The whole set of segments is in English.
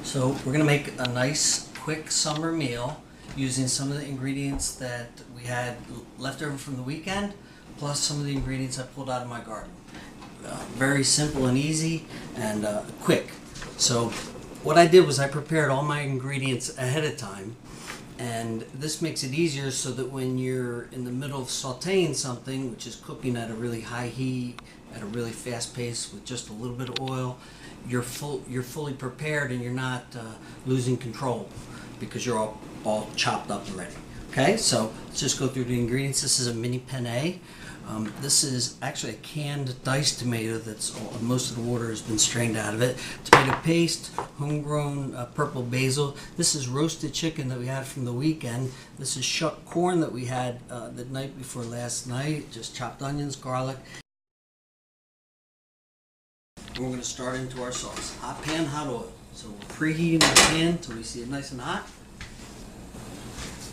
So we're gonna make a nice quick summer meal using some of the ingredients that we had left over from the weekend, plus some of the ingredients I pulled out of my garden. Very simple and easy and quick. So what I did was I prepared all my ingredients ahead of time, and this makes it easier so that when you're in the middle of sauteing something, which is cooking at a really high heat, at a really fast pace with just a little bit of oil, you're fully prepared and you're not losing control because you're all chopped up already. Okay, so let's just go through the ingredients. This is a mini penne. This is actually a canned diced tomato that's most of the water has been strained out of it. Tomato paste, homegrown purple basil. This is roasted chicken that we had from the weekend. This is shucked corn that we had the night before last night. Just chopped onions, garlic. We're going to start into our sauce. Hot pan, hot oil. So we're preheating the pan until we see it nice and hot.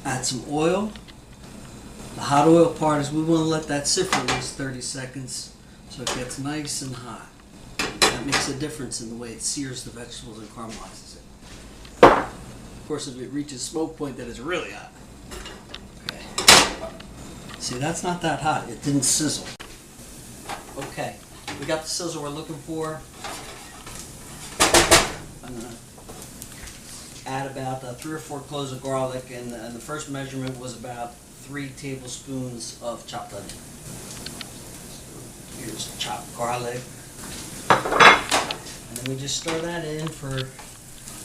Add some oil. The hot oil part is we want to let that sit for at least 30 seconds so it gets nice and hot. That makes a difference in the way it sears the vegetables and caramelizes it. Of course, if it reaches smoke point, that is really hot. Okay. See, that's not that hot. It didn't sizzle. Okay. We got the sizzle we're looking for. I'm going to add about 3 or 4 cloves of garlic, and the first measurement was about 3 tablespoons of chopped onion. Here's chopped garlic. And then we just stir that in for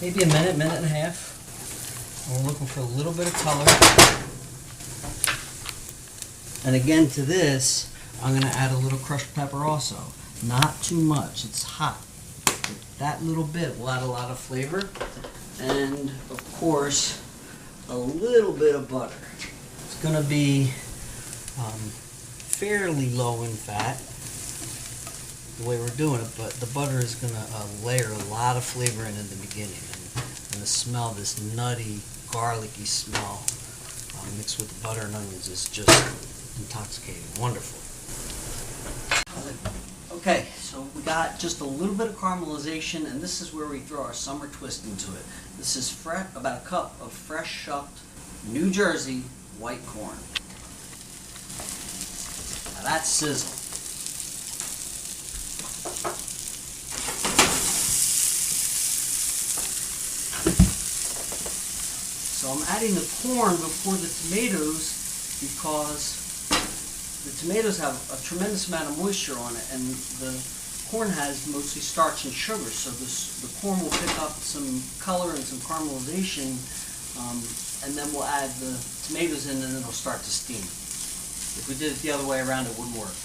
maybe a minute, minute and a half. And we're looking for a little bit of color. And again, to this, I'm going to add a little crushed pepper also. Not too much, it's hot. But that little bit will add a lot of flavor. And of course, a little bit of butter. It's going to be fairly low in fat, the way we're doing it, but the butter is going to layer a lot of flavor in the beginning. And the smell, this nutty, garlicky smell mixed with the butter and onions is just intoxicating. Wonderful. Okay, so we got just a little bit of caramelization, and this is where we throw our summer twist into it. This is about a cup of fresh shucked New Jersey white corn. Now that's sizzle. So I'm adding the corn before the tomatoes because the tomatoes have a tremendous amount of moisture on it, and the corn has mostly starch and sugar, so the corn will pick up some color and some caramelization, and then we'll add the tomatoes in and then it'll start to steam. If we did it the other way around, it wouldn't work.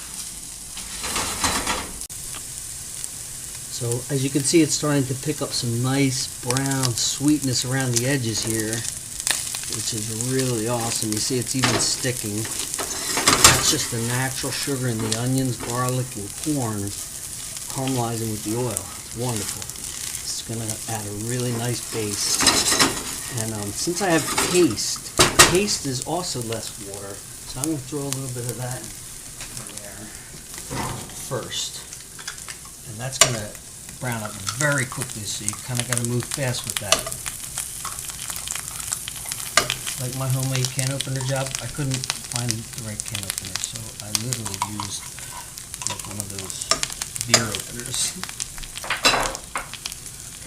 So as you can see, it's starting to pick up some nice brown sweetness around the edges here, which is really awesome. You see it's even sticking. That's just the natural sugar in the onions, garlic, and corn caramelizing with the oil. It's wonderful. It's going to add a really nice base. And since I have paste is also less water, so I'm going to throw a little bit of that in there first. And that's going to brown up very quickly, so you kind of got to move fast with that. Like my homemade can opener job, I couldn't find the right can opener, so I literally used like one of those beer openers.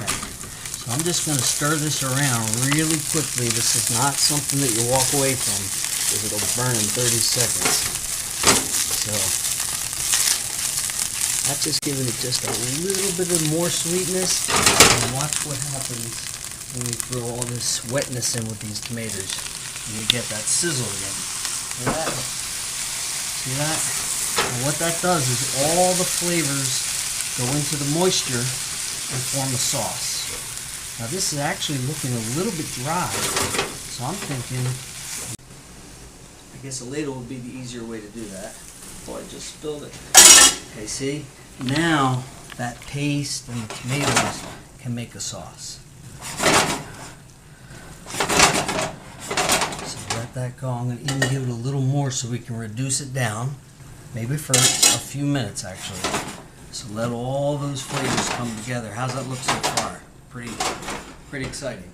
Okay, so I'm just going to stir this around really quickly. This is not something that you walk away from, because it'll burn in 30 seconds. So that's just giving it just a little bit of more sweetness, and watch what happens when we throw all this wetness in with these tomatoes. And you get that sizzle again. See that? See that? And what that does is all the flavors go into the moisture and form a sauce. Now this is actually looking a little bit dry, so I'm thinking, I guess a ladle would be the easier way to do that. Oh, I just spilled it. Okay, see? Now that paste and the tomatoes can make a sauce. So let that go. I'm going to even give it a little more so we can reduce it down, maybe for a few minutes actually. So let all those flavors come together. How's that look so far? pretty exciting.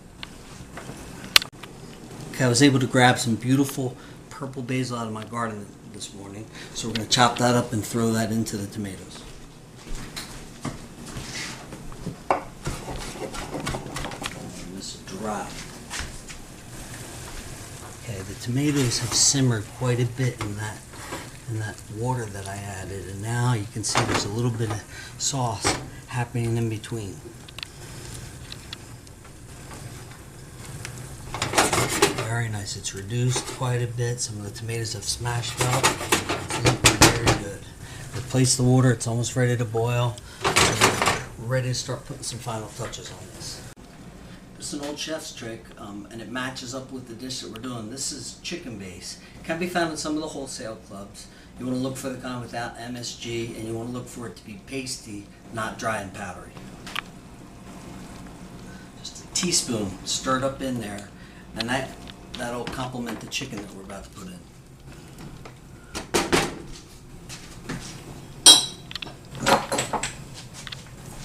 Okay, I was able to grab some beautiful purple basil out of my garden this morning, so we're going to chop that up and throw that into the tomatoes. And this is dry. Okay, the tomatoes have simmered quite a bit in that water that I added, and now you can see there's a little bit of sauce happening in between. Very nice. It's reduced quite a bit. Some of the tomatoes have smashed up. It's looking very good. Replace the water. It's almost ready to boil. Ready to start putting some final touches on this. This is an old chef's trick, and it matches up with the dish that we're doing. This is chicken base. It can be found in some of the wholesale clubs. You want to look for the kind without MSG, and you want to look for it to be pasty, not dry and powdery. Just a teaspoon stirred up in there, and that'll complement the chicken that we're about to put in.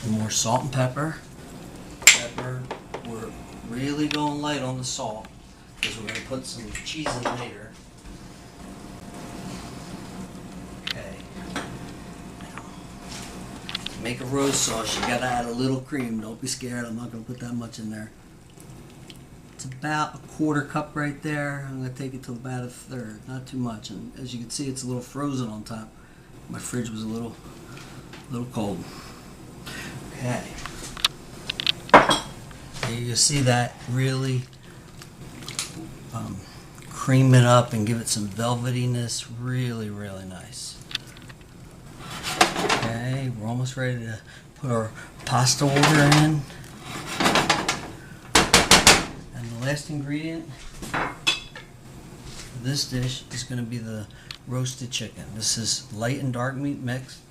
Some more salt and pepper. We're really going light on the salt because we're going to put some cheese in later. Okay. Now, to make a rose sauce, you got to add a little cream. Don't be scared. I'm not going to put that much in there. It's about a quarter cup right there. I'm going to take it to about a third, not too much. And as you can see, it's a little frozen on top. My fridge was a little cold. Okay. You see that really cream it up and give it some velvetiness. Really, really nice. Okay, we're almost ready to put our pasta water in. And the last ingredient for this dish is going to be the roasted chicken. This is light and dark meat mix.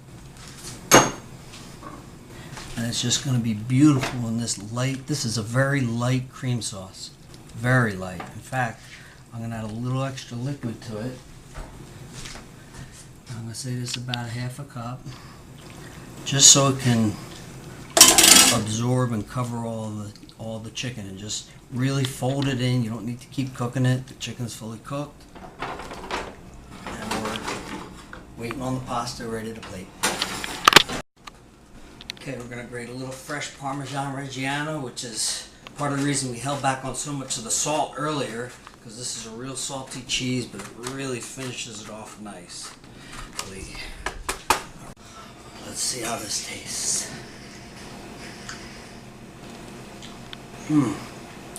And it's just going to be beautiful in this light. This is a very light cream sauce. Very light. In fact, I'm going to add a little extra liquid to it. I'm going to say this is about a half a cup. Just so it can absorb and cover all the chicken, and just really fold it in. You don't need to keep cooking it. The chicken's fully cooked. And we're waiting on the pasta ready to plate. Okay, we're going to grate a little fresh Parmesan Reggiano, which is part of the reason we held back on so much of the salt earlier, because this is a real salty cheese, but it really finishes it off nicely. Let's see how this tastes.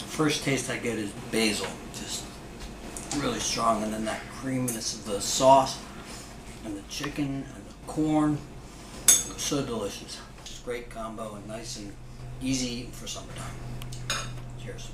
First taste I get is basil, just really strong, and then that creaminess of the sauce and the chicken and the corn. So delicious. Great combo and nice and easy eating for summertime. Cheers.